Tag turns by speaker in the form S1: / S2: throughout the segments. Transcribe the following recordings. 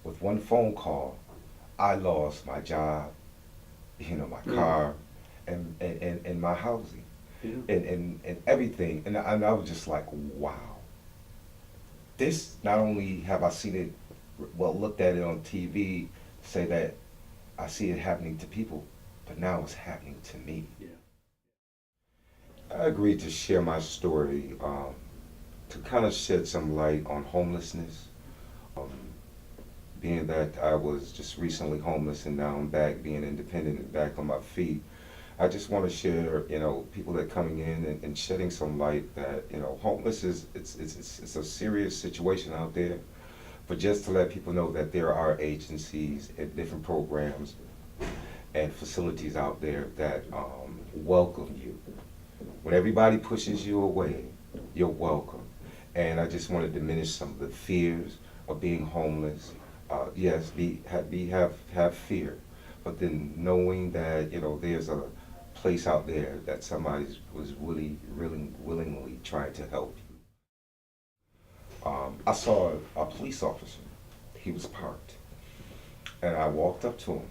S1: with one phone call, I lost my job, my car, and my housing,
S2: Yeah.
S1: and everything. And I was just like, wow. This, not only have I seen it, well, looked at it on TV, say that I see it happening to people, but now it's happening to me.
S2: Yeah.
S1: I agreed to share my story to kind of shed some light on homelessness. Um, Being that I was just recently homeless and now I'm back being independent and back on my feet, I just want to share, people that coming in and shedding some light that, homeless it's a serious situation out there. But just to let people know that there are agencies and different programs and facilities out there that welcome you. When everybody pushes you away, you're welcome. And I just want to diminish some of the fears of being homeless. Yes, have fear, but then knowing that there's a place out there that somebody was really willingly trying to help you. I saw a police officer. He was parked, and I walked up to him,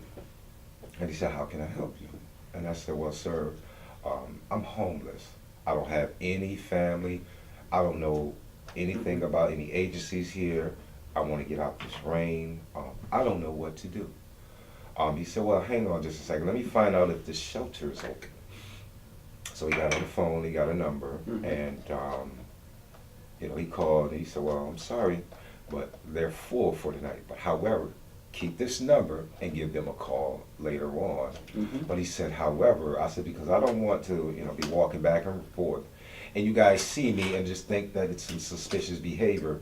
S1: and he said, "How can I help you?" And I said, "Well, sir, I'm homeless. I don't have any family. I don't know anything about any agencies here. I want to get out this rain. I don't know what to do." He said, "Well, hang on just a second. Let me find out if this shelter is open." So he got on the phone, he got a number, and he called, and he said, "Well, I'm sorry, but they're full for tonight. But however, keep this number and give them a call later on." But he said, "However," I said, "because I don't want to, be walking back and forth, and you guys see me and just think that it's some suspicious behavior.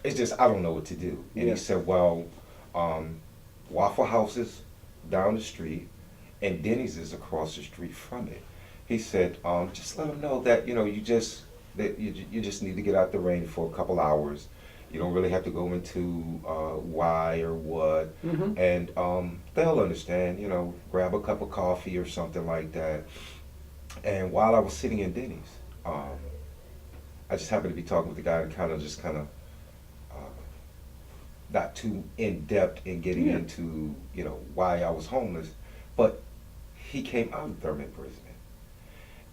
S1: It's just I don't know what to do." And he said, "Well, Waffle House is down the street, and Denny's is across the street from it." He said, "Just let them know that you just need to get out the rain for a couple hours. You don't really have to go into why or what, and they'll understand. Grab a cup of coffee or something like that." And while I was sitting in Denny's, I just happened to be talking with the guy and kind of not too in depth in getting into why I was homeless, but he came out of Thurman Brisben,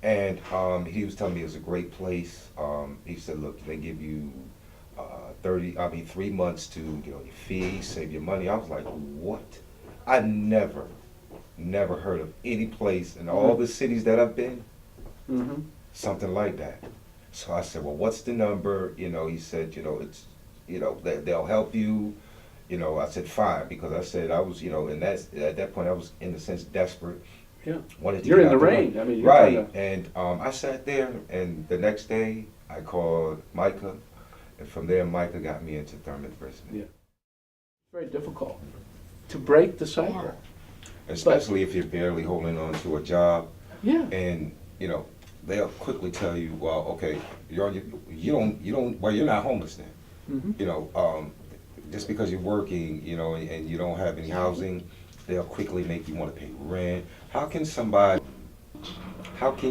S1: and he was telling me it was a great place. He said, "Look, they give you 3 months to get on your feet, save your money." I was like, "What?" I never heard of any place in all the cities that I've been, something like that. So I said, "Well, what's the number?" He said, "It's they'll help you." I said, "Fine," because I said I was, and at that point I was in a sense desperate.
S2: Yeah.
S1: Wanted to
S2: You're
S1: get
S2: in the
S1: out there.
S2: rain. I mean, you're
S1: Right.
S2: trying to.
S1: And I sat there, and the next day I called Micah, and from there Micah got me into Thurman Brisben.
S2: Yeah. Very difficult to break the cycle.
S1: Especially if you're barely holding on to a job,
S2: Yeah.
S1: and they'll quickly tell you, "Well, okay, you're not homeless then." Just because you're working, and you don't have any housing, they'll quickly make you want to pay rent. How can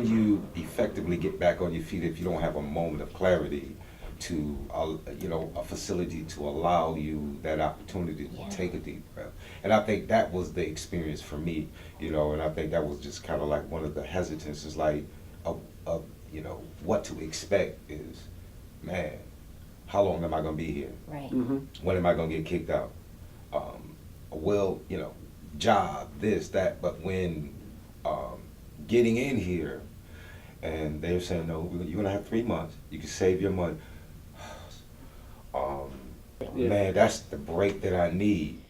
S1: you effectively get back on your feet if you don't have a moment of clarity to, a facility to allow you that opportunity to take a deep breath? And I think that was the experience for me, and I think that was just kind of like one of the hesitances, like, of what to expect is, man, how long am I going to be here?
S3: Right.
S1: When am I going to get kicked out? Well, job, this, that, but when getting in here, and they're saying, "No, you're going to have 3 months. You can save your money." Man, that's the break that I need.